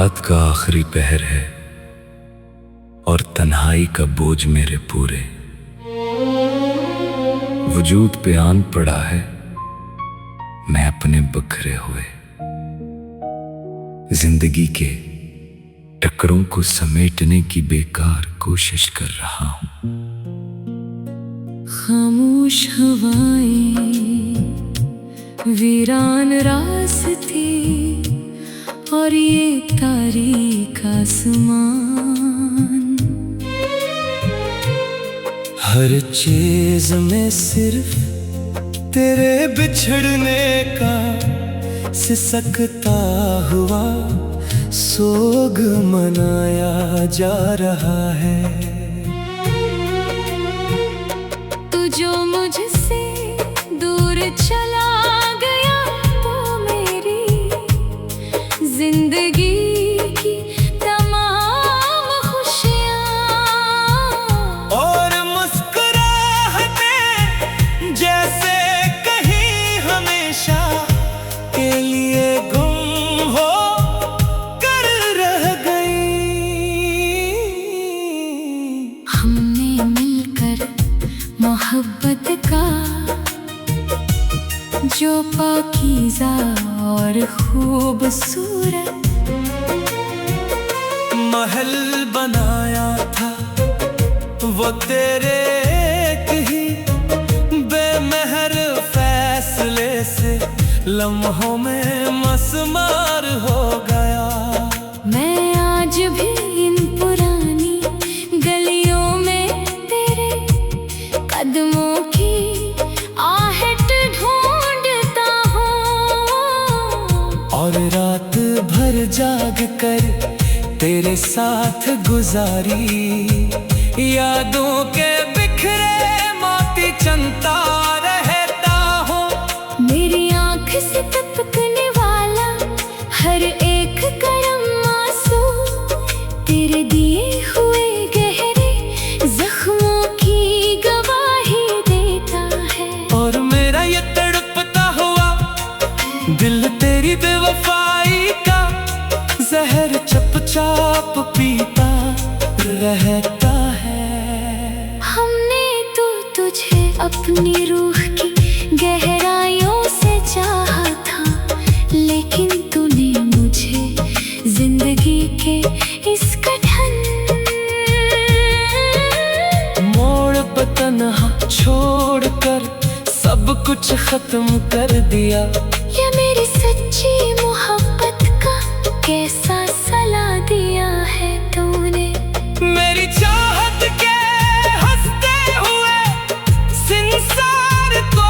रात का आखिरी पहर है और तन्हाई का बोझ मेरे पूरे वजूद पे आन पड़ा है। मैं अपने बखरे हुए जिंदगी के टकरों को समेटने की बेकार कोशिश कर रहा हूं। खामोश हवाएं, वीरान रास्ते और ये तारीक आसमान, हर चीज में सिर्फ तेरे बिछड़ने का सिसकता हुआ सोग मनाया जा रहा है। तू जो मुझसे दूर चला गया तो मेरी जिंदगी की तमाम खुशियाँ और मुस्कुराहटें जैसे कहीं हमेशा के लिए गुम हो कर रह गई। हमने मिलकर मोहब्बत का जो पाकीज़ा और खूबसूरत महल बनाया था, वो तेरे एक ही बेमहर फैसले से लम्हों में मसमार हो गया। मैं आज भी इन पुरानी गलियों में तेरे कदमों की आहट ढूंढता हूँ और रात भर जाग कर तेरे साथ गुजारी यादों के बिखरे मोती चंता रहता हूँ। मेरी आँख से टपकने वाला हर एक करम आंसू तेरे दिए हुए गहरे जख्मों की गवाही देता है। और मेरा ये तड़पता हुआ दिल तेरी बेवफाई का जहर चुपचाप पीता रहता है। हमने तो तुझे अपनी रूह की गहराइयों से चाहा था, लेकिन तूने मुझे जिंदगी के इस कठिन मोड़ पर तन्हा छोड़कर सब कुछ खत्म कर दिया। ये मेरी सच्ची मोहब्बत का कैसा सला दिया है तूने। मेरी चाहत के हंसते हुए संसार को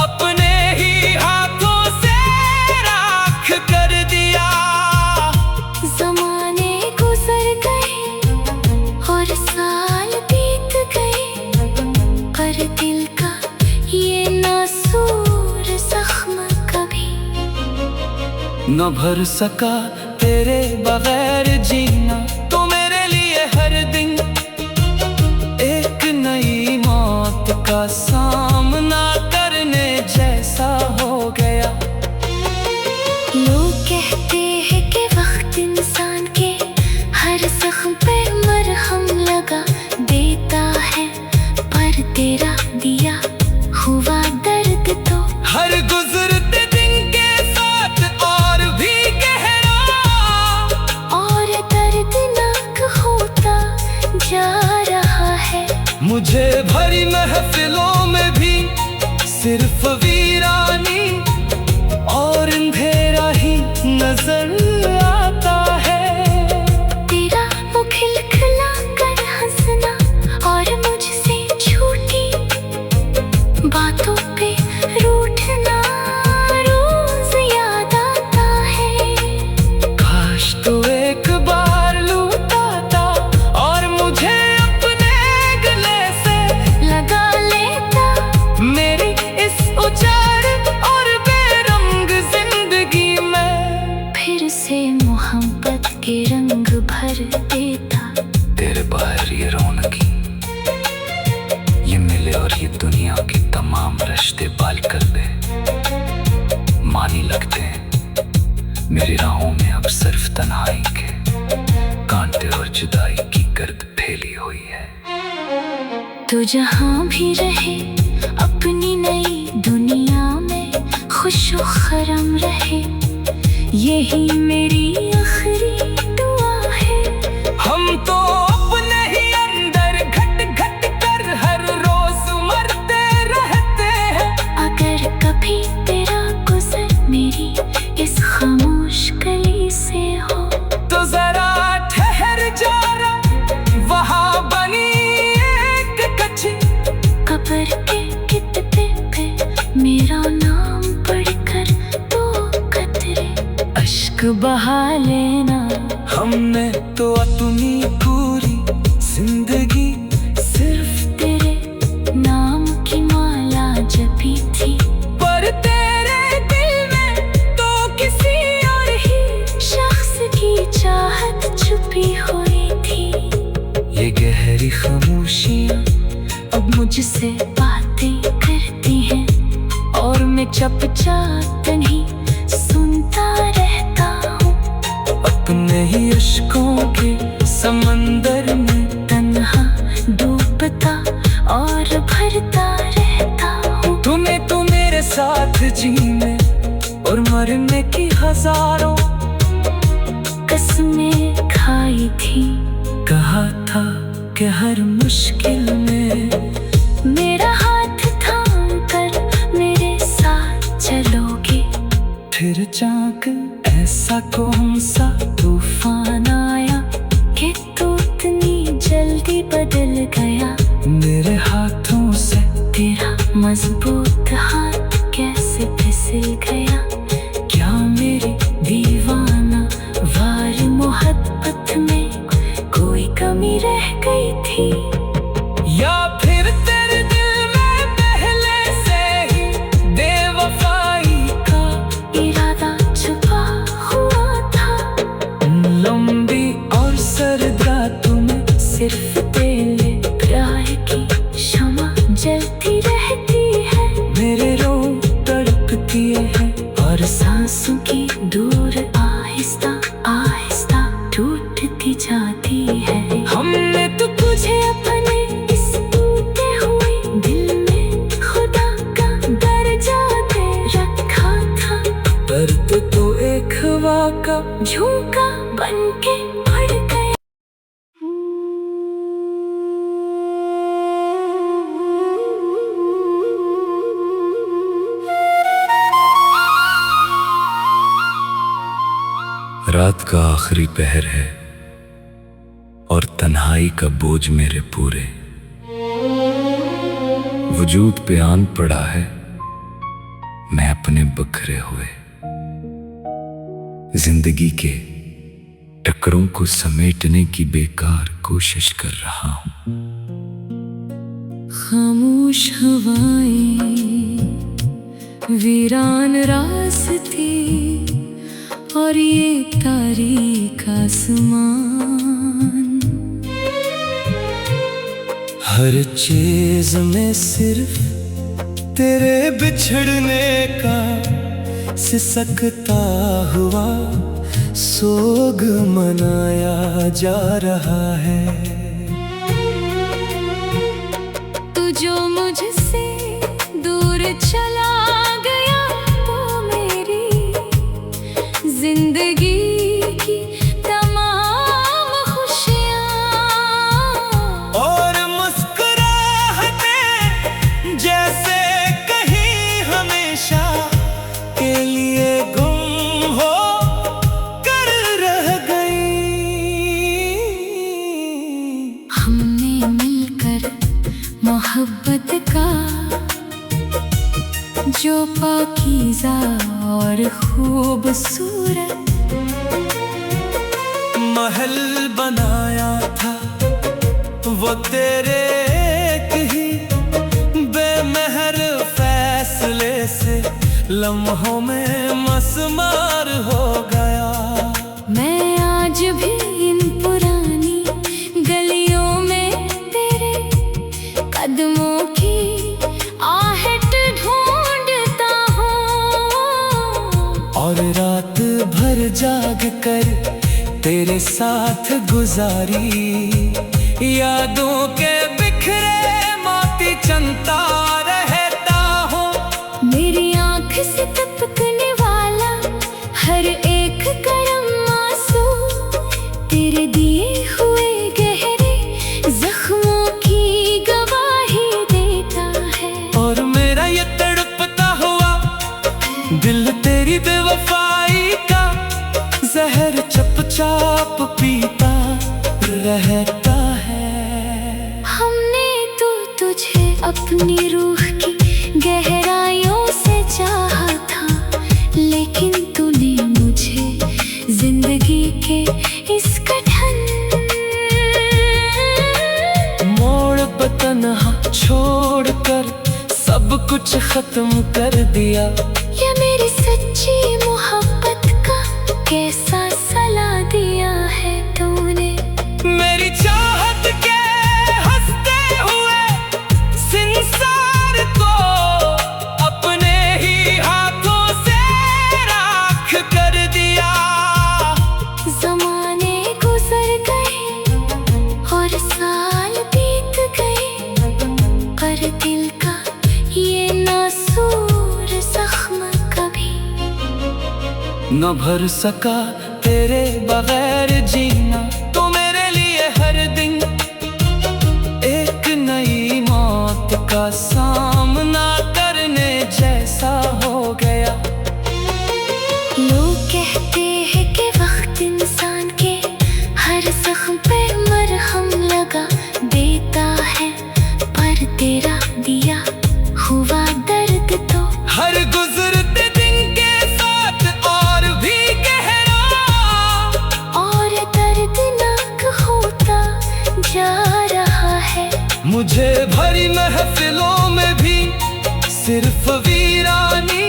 अपने ही हाथों से राख कर दिया। ज़माने गुजर गए और साल बीत गए, पर दिल का ये नासूर जख्म कभी न भर सका तेरे बगैर जीना, तो मेरे लिए हर दिन एक नई मौत का सामना करने जैसा हो गया। लोग कहते हैं कि वक्त इंसान के हर जख्म पे मरहम लगा देता है, पर तेरा दिया हुआ दर्द तो हर गुजरते दिन के साथ और भी गहरा और दर्दनाक होता जा रहा है। मुझे भरी महफिलों में भी सिर्फ वीरानी और अंधेरा ही नजर आता है। तेरा मुँह खिलखिला कर हंसना और मुझसे झूठी बातों पे रूठना रोज याद आता है। काश तो एक बार लूटाता और मुझे अपने गले से लगा लेता मेरी इस उजाड़ और बेरंग जिंदगी में फिर से मोहब्बत के रंग भर देता। तेरे बाहर ये रौनकी, ये मिले और ये दुनिया की तमाम रिश्ते बाल कर दे। मानी लगते हैं मेरी राहों में अब सिर्फ तन्हाई के कांटे और जुदाई की गर्द फैली हुई है। तो जहाँ भी रहे अपनी नई दुनिया में खुशो खरम रहे, यही मेरी आखिरी दुआ है। हम तो अपने ही अंदर घट घट कर हर रोज मरते रहते हैं। अगर कभी तेरा गुजर मेरी इस खामोश गली से हो, तो जरा ठहर जाना, वहाँ बनी एक कच्ची कब्र के कितने पे मेरा नाम पढ़कर दो कतरे अश्क बहा लेना। हमने तो अपनी पूरी जिंदगी सिर्फ तेरे नाम की माला जपी थी, पर तेरे दिल में तो किसी और ही शख्स की चाहत छुपी हुई थी। ये गहरी खामोशियाँ अब मुझसे बातें करती हैं और मैं चुपचाप नहीं सुनता रहता हूँ। अपने ही अश्कों के समंदर में तन्हा डूबता और भरता रहता हूँ। तूने तो मेरे साथ जीने और मरने की हजारों कसमें खाई थी, कहा था कि हर मुश्किल में मेरा हाथ थाम कर मेरे साथ चलोगे। फिर जाग ऐसा कौन सा तूफान आया कि तू इतनी जल्दी बदल गया। मेरे हाथों से तेरा मजबूत हाथ कैसे फिसल गया। क्या मेरी दीवाना वार मोहब्बत में कोई कमी रह गई थी, या फिर तेरे दिल में पहले से ही बेवफाई का इरादा छुपा हुआ था। लंबी और सर्द रातों में सिर्फ तेरे प्यार की शमा जलती रहती है। मेरे रो तड़पती है और सांसों की दूर आहिस्ता आहिस्ता टूटती जाती है। हमने तो तुझे अपने इस टूटे हुए दिल में खुदा का दर्जा दे रखा था, दर्द तो एक हवा का झोंका बन के बढ़ गया। रात का आखिरी पहर है और तन्हाई का बोझ मेरे पूरे वजूद पे आन पड़ा है। मैं अपने बखरे हुए जिंदगी के टकरों को समेटने की बेकार कोशिश कर रहा हूं। खामोश हवाएं, वीरान रास्ते और ये तारीक आसमान। हर चीज में सिर्फ तेरे बिछड़ने का सिसकता हुआ सोग मनाया जा रहा है। तू जो मुझसे दूर चला गया, वो मेरी जिंदगी की तमाम खुशियाँ और मुस्कुराहटें जैसे कहीं हमेशा के लिए गुम हो कर रह गई। हमने मिलकर मोहब्बत का जो पाकीज़ा और खूबसूरत महल बनाया था, वो तेरे एक ही बेमहर फैसले से लम्हों में मसमार हो गया। मैं आज भी इन पुरानी गलियों में तेरे कदमों की आहट ढूंढता हूँ। और रात भर तेरे साथ गुजारी, यादों के बिखरे मोती चंता रहता हूँ। मेरी आँख से टपकने वाला हर एक करम आंसू तेरे दिए हुए गहरे जख्मों की गवाही देता है। और मेरा ये तड़पता हुआ दिल तेरी बेवफाई का जहर चुपचाप पीता रहता है। हमने तो तुझे अपनी रूह की गहराइयों से चाहा था, लेकिन तूने मुझे जिंदगी के इस कठिन मोड़ पर तन्हा छोड़कर सब कुछ खत्म कर दिया। ये मेरी सच्ची मोहब्बत का कैसा सला दिया है तूने। मेरी चाहत के हंसते हुए संसार को अपने ही हाथों से राख कर दिया। ज़माने गुजर गए और साल बीत गए, पर दिल का ये नासूर जख्म कभी न भर सका तेरे बगैर जीना। तो मेरे लिए हर दिन एक नई मौत का सामना करने जैसा हो गया। लोग कहते हैं कि वक्त इंसान के हर जख्म पे मरहम लगा देता है, पर तेरा दिया हुआ दर्द तो हर गुजरते दिन के साथ और भी गहरा और दर्दनाक होता जा रहा है। मुझे भरी महफिलों में भी सिर्फ वीरानी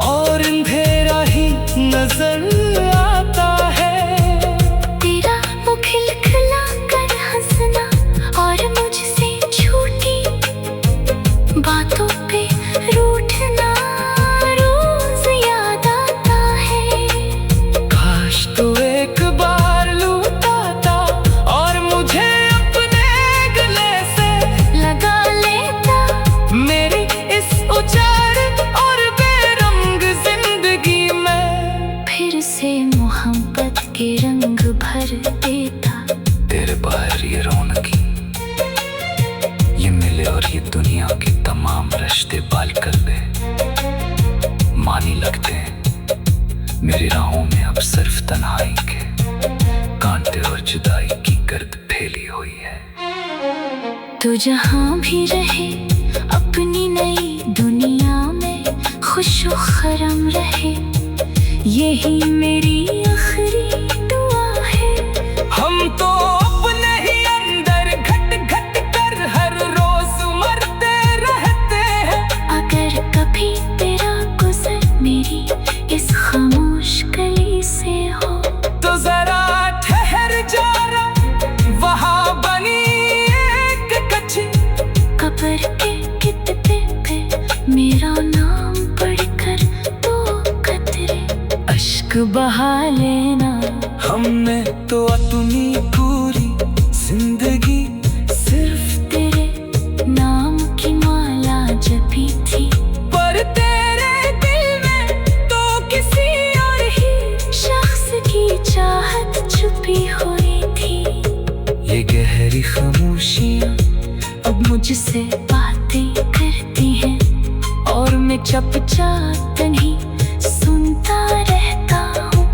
और अंधेरा ही नजर आता है। तेरा वो खिलखिला कर हंसना और मुझसे झूठी बातों पे रूठना रोज याद आता है। काश तो एक बार लौटाता और मुझे अपने गले से लगा लेता मेरी इस उजाड़ और बेरंग जिंदगी में। फिर से मोहब्बत के रंग भर देता। तेरे बाहर ये रौनकी, ये मिले और ये दुनिया के तमाम रिश्ते बाल कर दे। मानी लगते हैं मेरी राहों में अब सिर्फ तन्हाई के कांटे और जुदाई की गर्द फैली हुई है। तो जहाँ भी रहे अपनी नई दुनिया में खुश व खरम रहे, यही मेरी आखिरी दुआ है। हम तो अपने ही अंदर घट घट कर हर रोज मरते रहते हैं। अगर कभी तेरा गुजर मेरी इस खामोश गली से हो, तो जरा ठहर जा, वहाँ बनी एक कच्ची कब्र के कितने पे मेरा नाम पढ़कर दो कतरे अश्क बहा लेना। हमने तो अपनी पूरी जिंदगी सिर्फ तेरे नाम की माला जपी थी, पर तेरे दिल में तो किसी और ही शख्स की चाहत छुपी हुई थी। ये गहरी खामोशियाँ अब मुझसे बातें करती हैं और मैं चुपचाप नहीं सुनता रहता हूँ।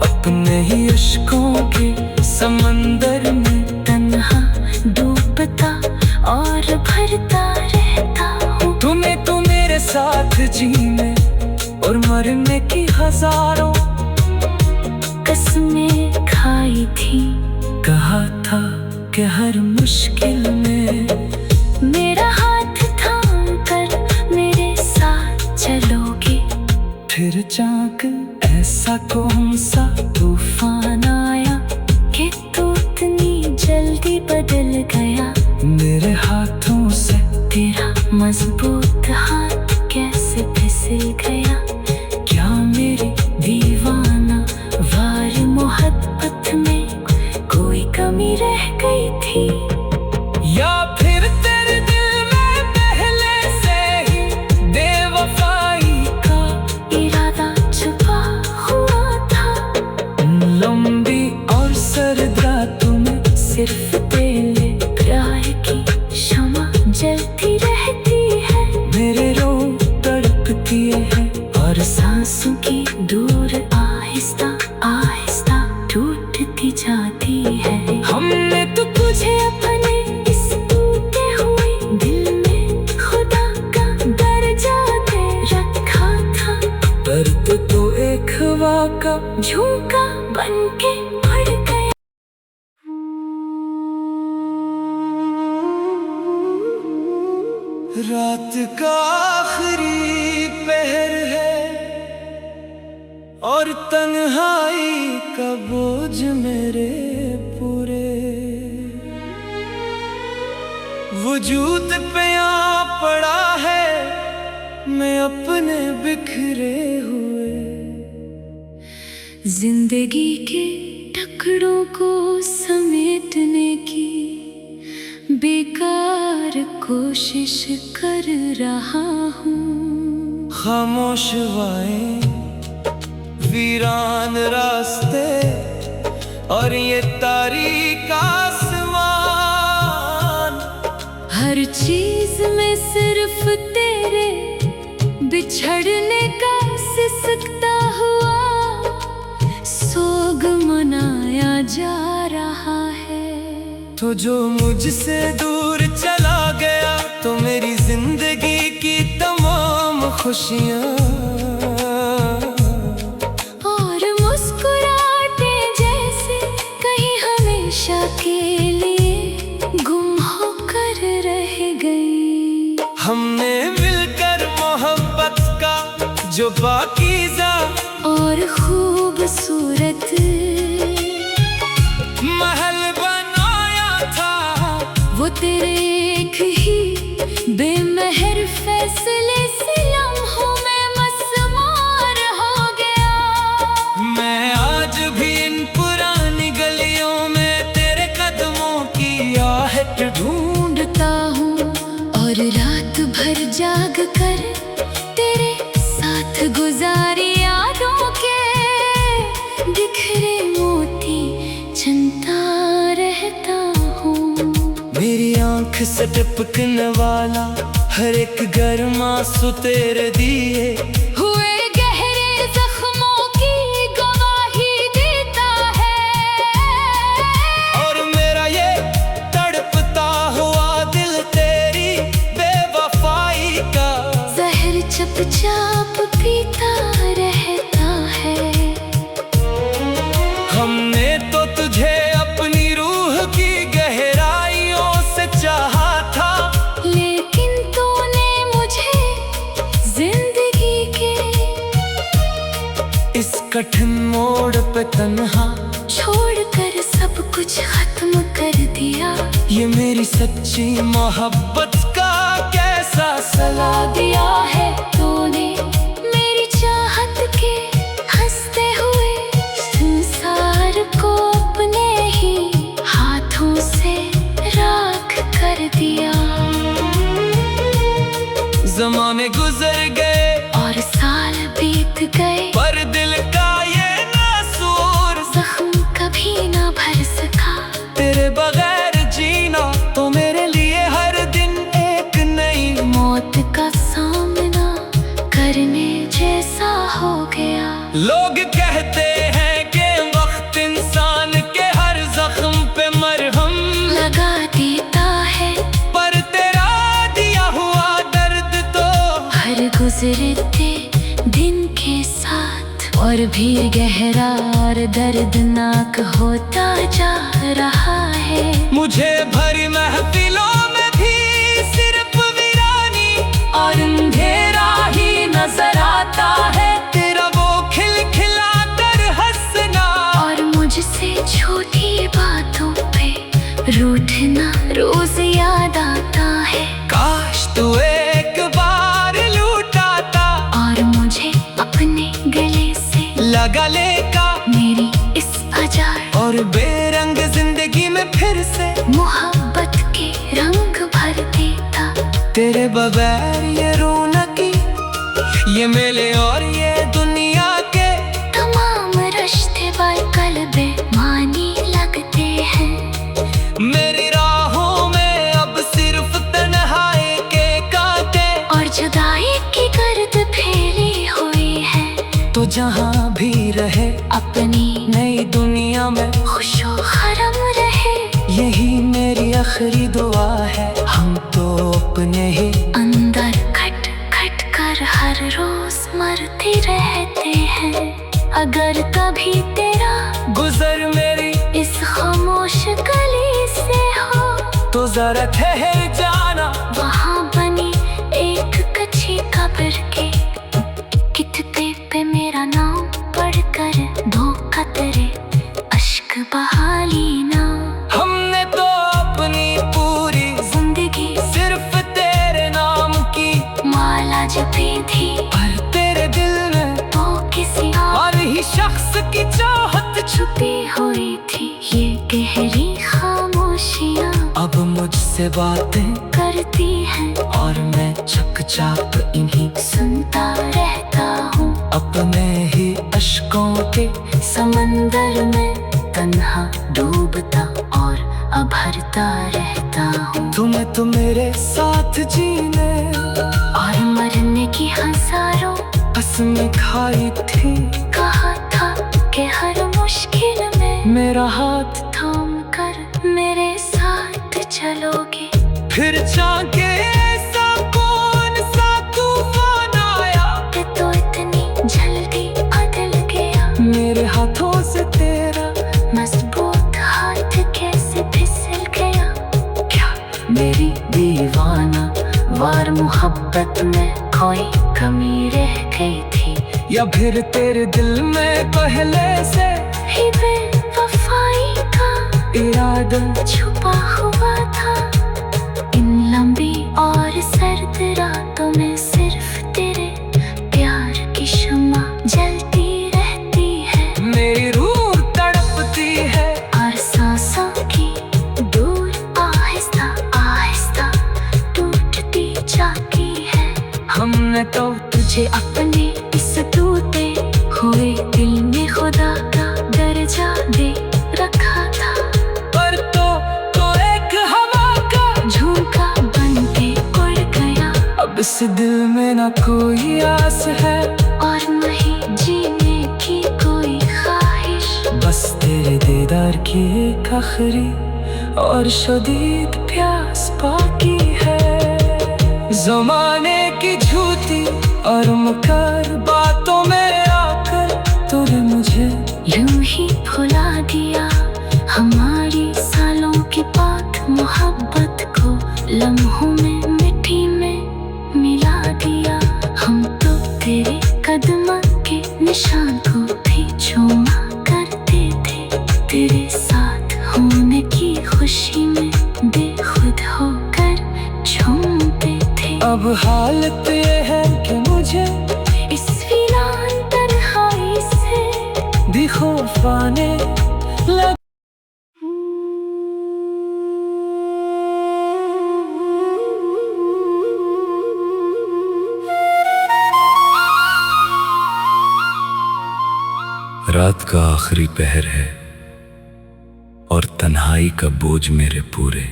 अपने ही अश्कों के समंदर में तन्हा डूबता और भरता रहता हूँ। तुम्हें तो मेरे साथ जीने और मरने की हजारों कसमें खाई थी। कहा था कि हर मुश्किल में मेरा हाथ थाम कर मेरे साथ चलोगे। फिर जाग ऐसा कौन सा तूफान आया कि तू इतनी जल्दी बदल गया। मेरे हाथों से तेरा मजबूत हाथ कैसे फिसल गया। क्या मेरी दीवाना वार मोहब्बत सिर्फ तेरे प्यार की शमा जलती रहती है। मेरे रोग तड़पती है और सांसों की दूर आहिस्ता आहिस्ता टूटती जाती है। हमने तो तुझे अपने इस टूटे हुए दिल में खुदा का दर्जा दे रखा था। दर्द तो एक हवा का झोंका बनके पड़ गया। रात का आखिरी पहर है और तन्हाई का बोझ मेरे पूरे वजूद पे आ पड़ा है। मैं अपने बिखरे हुए जिंदगी के टुकड़ों को समेटने की बेकार कोशिश कर रहा हूँ। खामोश हवाएं, वीरान रास्ते और ये तारीक आसमान, हर चीज में सिर्फ तेरे बिछड़ने का सिसकता हुआ सोग मनाया जा रहा है। तो जो मुझसे दूर चला गया तो मेरी जिंदगी की तमाम खुशियाँ और मुस्कुराहटे जैसे कहीं हमेशा के लिए गुम होकर रह गई। हमने मिलकर मोहब्बत का जो पाकीज़ा और खूबसूरत महल बनाया था, वो तेरे एक ही बेमहर फैसले से लम्हों में मसमार हो गया। मैं आज भी इन पुरानी गलियों में तेरे कदमों की आहट ढूंढता हूँ और रात भर जाग कर तेरे साथ गुजारी यादों के बिखरे मोती चुनता रहता हूँ। मेरी आंख से टपकने वाला हर एक गर्म आंसू तेरे दिए हुए गहरे जख्मों की गवाही देता है। और मेरा ये तड़पता हुआ दिल तेरी बेवफाई का जहर चुपचाप पीता रहता है। हमने तो तुझे अपनी रूह की गहराइयों से चाहा था, लेकिन तूने मुझे जिंदगी के इस कठिन मोड़ पे तन्हा छोड़कर सब कुछ खत्म कर दिया। ये मेरी सच्ची मोहब्बत का कैसा सला दिया है तूने मेरी चाहत के हंसते हुए संसार को अपने ही हाथों से राख कर दिया। ज़माने गुजर गए और साल बीत गए पर दिल का ये नासूर जख्म कभी ना भर सका। तेरे बगैर जीना तो मेरे लिए हर दिन एक नई मौत का सामना करने जैसा हो गया। लोग कहते हैं कि वक्त इंसान के हर जख्म पे मरहम लगा देता है, पर तेरा दिया हुआ दर्द तो हर गुजरते दिन के साथ और भी गहरा और दर्दनाक होता जा रहा है। मुझे भरी महफिलों में भी सिर्फ वीरानी और अंधेरा ही नजर आता है। तेरा वो खिलखिला कर हंसना और मुझसे छोटी बातों पे रूठना रोज याद आता है। काश तू एक बार लूटाता और मुझे अपने गले से लगा लेका मेरी इस अजार और बेरंग जिंदगी में फिर से मोहब्बत के रंग भर देता। तेरे बगैर ये रौनकी ये मेले और ये दुनिया के तमाम रिश्ते बेमानी लगते हैं। मेरी राहों में अब सिर्फ तन्हाई के कांटे और जुदाई की गर्द फैली हुई है। तो जहाँ भी रहे अपनी नई दुनिया में खुशो खरम रहे, यही मेरी आखिरी दुआ है। हम तो अपने ही अंदर खट खट कर हर रोज मरते रहते हैं। अगर कभी तेरा गुजर मेरी इस खामोश गली से हो, तो जरा ठहर जाना। वहाँ बनी एक कच्ची कब्र के कितने पे मेरा नाम पढ़कर दो कतरे अश्क बहा लेना। हमने तो अपनी पूरी जिंदगी सिर्फ तेरे नाम की माला जपी थी, पर तेरे दिल में तो किसी और ही शख्स की चाहत छुपी हुई थी। ये गहरी खामोशियाँ अब मुझसे बातें करती हैं, और मैं चुपचाप इन्हीं सुनता रहता हूँ। अपने ही अश्कों के समंदर में तन्हा डूबता और अभरता रहता हूँ। तुम्हें तो मेरे साथ जीने और मरने की हजारों कसमें खाई थी। कहा था कि हर मुश्किल में मेरा हाथ थाम कर मेरे साथ चलोगे। फिर जाके ऐसा कौन सा तूफान आया कि तो इतनी जल्दी बदल गया। मेरे हाथों से तेरा मजबूत हाथ कैसे फिसल गया। क्या मेरी दीवाना वार मोहब्बत में कोई कमी रह गई थी, या फिर तेरे दिल में पहले से ही बेवफाई का इरादा छुपा हुआ था। इन लंबी और सर्द रातों में सिर्फ तेरे प्यार की शम्मा जलती रहती है। मेरी रूह तड़पती है और सांसों की दूर आहिस्ता आहिस्ता टूटती जाती है। हमने तो तुझे अपने इस टूटे हुए दिल में खुदा का दर्जा दे रखा था, पर तो एक हवा का झोंका बन के उड़ गया। अब इस दिल में ना कोई आस है, और नहीं जीने की कोई ख्वाहिश। बस तेरे दीदार की एक आखिरी और शदीद प्यास बाकी है। जमाने की झूठी और मुकर बातों में आकर तूने मुझे यूं ही भुला दिया। हमारी सालों की पाक मोहब्बत को लम्हों में मिट्टी में मिला दिया। हम तो तेरे कदम के निशान को भी चूमा करते थे। तेरे साथ होने की खुशी में बेखुद होकर झूमते थे। अब हालत ये है कि मुझे इस वीरान तन्हाई से भी खौफ आने लगा। रात का आखिरी पहर है और तन्हाई का बोझ मेरे पूरे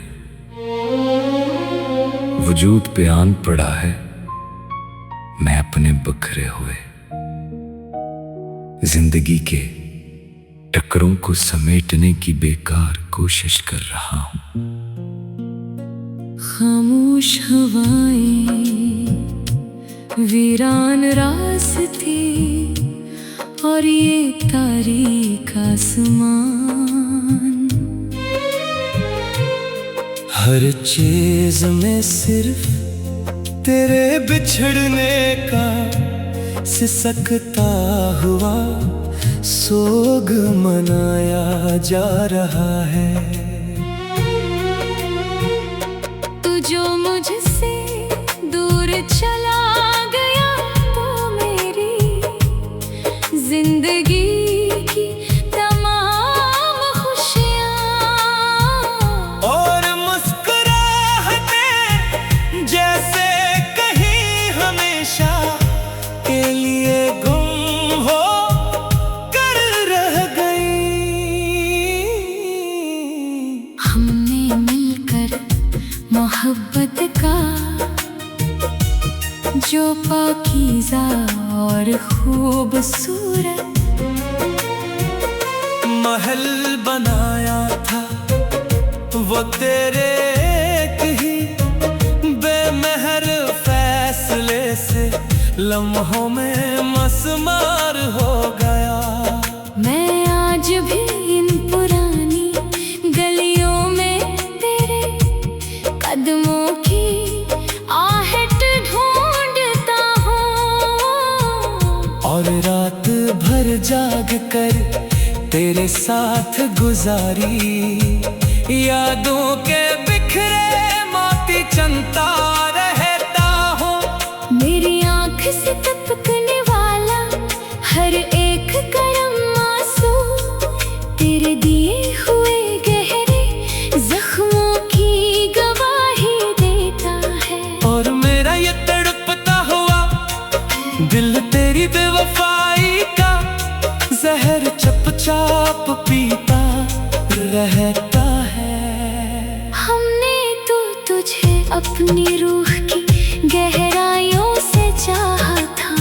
वजूद पे आन पड़ा है। मैं अपने बखरे हुए जिंदगी के टकरों को समेटने की बेकार कोशिश कर रहा हूं। खामोश हवाएं, वीरान रास्ते और ये तारीक आसमान। हर चीज में सिर्फ तेरे बिछड़ने का सिसकता हुआ सोग मनाया जा रहा है। तू जो मुझसे दूर चला गया, तो मेरी जिंदगी की तमाम खुशियाँ और मुस्कुराहटें जैसे कहीं हमेशा के लिए गुम हो कर रह गई। हमने जो पाकीज़ा और खूबसूरत महल बनाया था वो तेरे एक ही बेमहर फैसले से लम्हों में मसमार हो गया। मैं आज भी इन पुरानी गलियों में तेरे कदमों की आहट ढूंढता हूँ और रात भर जाग कर तेरे साथ गुजारी यादों के बिखरे मोती चंता रहता हूँ। मेरी आँख से टपकने वाला हर एक करम आंसू तेरे दिए हुए गहरे जख्मों की गवाही देता है। और मेरा ये तड़पता हुआ दिल तेरी बेवफाई का जहर चुपचाप पीता रहता है। हमने तो तुझे अपनी रूह की गहराइयों से चाहा था,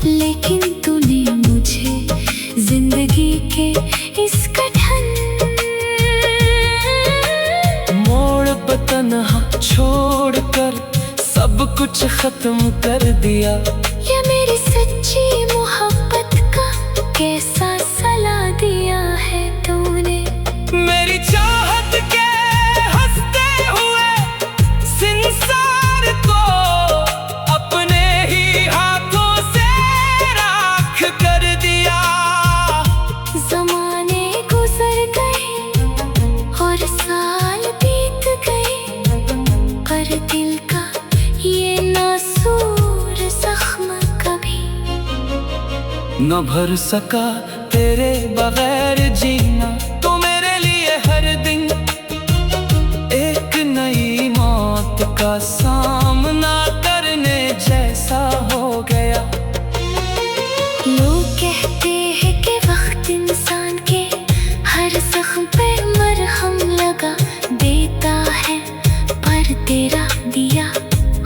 लेकिन तूने मुझे जिंदगी के इस कठिन मोड़ पर तन्हा छोड़कर सब कुछ खत्म कर दिया। ये मेरी सच्ची मोहब्बत का कैसा सला दिया है तूने। मेरी चाहत के हंसते हुए संसार को अपने ही हाथों से राख कर दिया। ज़माने गुजर गए और साल बीत गए, पर दिल का ये नासूर जख्म कभी न भर सका तेरे बगैर जीना। तो मेरे लिए हर दिन एक नई मौत का सामना करने जैसा हो गया। लोग कहते हैं कि वक्त इंसान के हर जख्म पे मरहम लगा देता है, पर तेरा दिया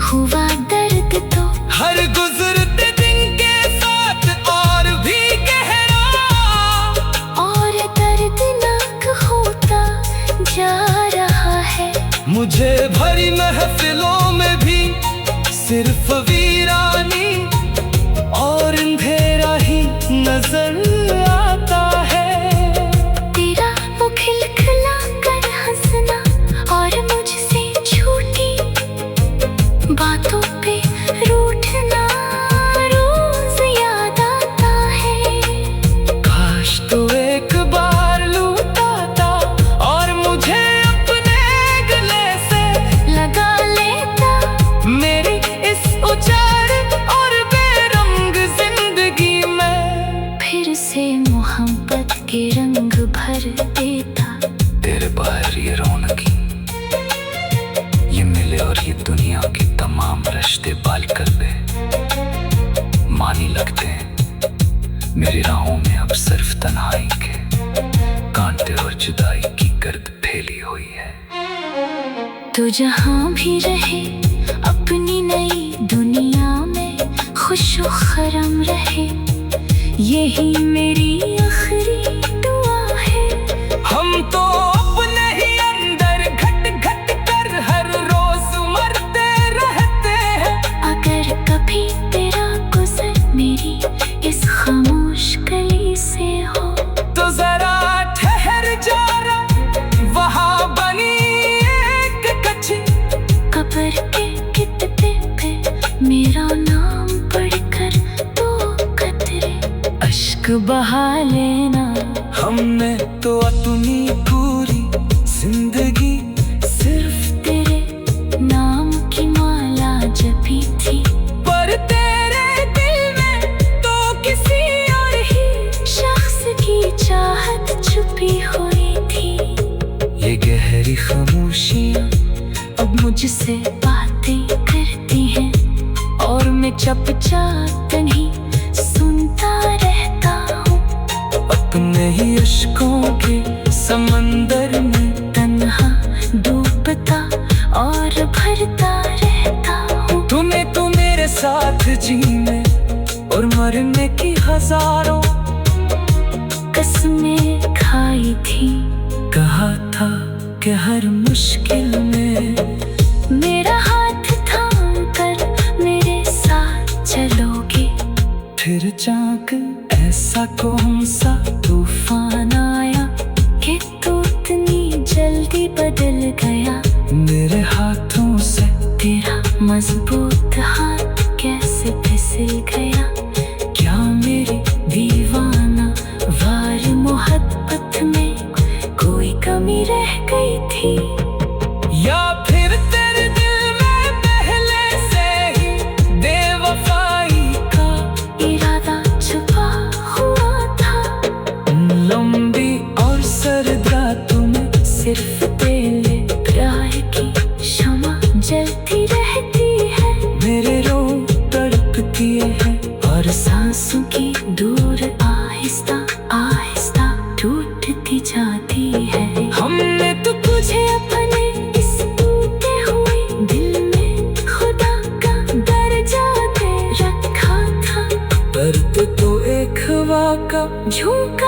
हुआ दर्द तो हर गुजरते दिन के साथ और भी गहरा और दर्दनाक होता जा रहा है। मुझे भरी महफिलों में भी सिर्फ वीरानी और अंधेरा ही नजर आता है। तेरा वो खिलखिला कर हंसना और मुझसे झूठी बातों पे रूठना रोज याद आता है। काश तो एक बार लूटाता और मुझे अपने गले से लगा लेता मेरी इस उजाड़ और बेरंग जिंदगी में फिर से मोहब्बत के रंग भर देता। तेरे बाहर ये रौनकी, ये मिले और ये दुनिया की तमाम रिश्ते बाल कर दे। मानी लगते हैं मेरी राहों में अब सिर्फ तन्हाई के कांटे और जुदाई की गर्द फैली हुई है। तो जहाँ भी रहे अपनी नई दुनिया में खुशो खरम रहे, यही मेरी आखिरी दुआ है। हम तो अपने ही अंदर घट घट कर हर रोज मरते रहते हैं। अगर कभी तेरा गुजर मेरी इस खामोश गली से हो, तो जरा ठहर जाना, वहाँ बनी एक कच्ची कब्र के कितने पे मेरा नाम पढ़कर दो कतरे अश्क बहा लेना। हमने तो अपनी पूरी जिंदगी सिर्फ तेरे नाम की माला जपी थी, पर तेरे दिल में तो किसी और ही शख्स की चाहत छुपी हुई थी। ये गहरी खामोशियाँ अब मुझसे बातें करती हैं और मैं चुपचाप नहीं सुनता रहता हूँ। अपने ही अश्कों के समंदर में तन्हा डूबता और भरता रहता हूँ। तूने तो मेरे साथ मुश्किल में मेरा हाथ थाम कर मेरे साथ चलोगे। फिर जाग ऐसा कौन सा तूफान आया कि तू इतनी जल्दी बदल गया। मेरे हाथों से तेरा मजबूत हाथ कैसे फिसल गया। क्या मेरी दीवाना वार मोहब्बत में कोई कमी रह गई थी, या फिर तेरे दिल में पहले से ही बेवफाई का इरादा छुपा हुआ था। लंबी और सर्द रातों में सिर्फ तेरे प्यार की शमा जलती रहती है। मेरे रो तड़पती है और सांसों की दूर आहिस्ता आहिस्ता टूटती जाती है। हमने तो तुझे अपने इस टूटे हुए दिल में खुदा का दर्जा दे रखा था, पर तू तो एक हवा का झोंका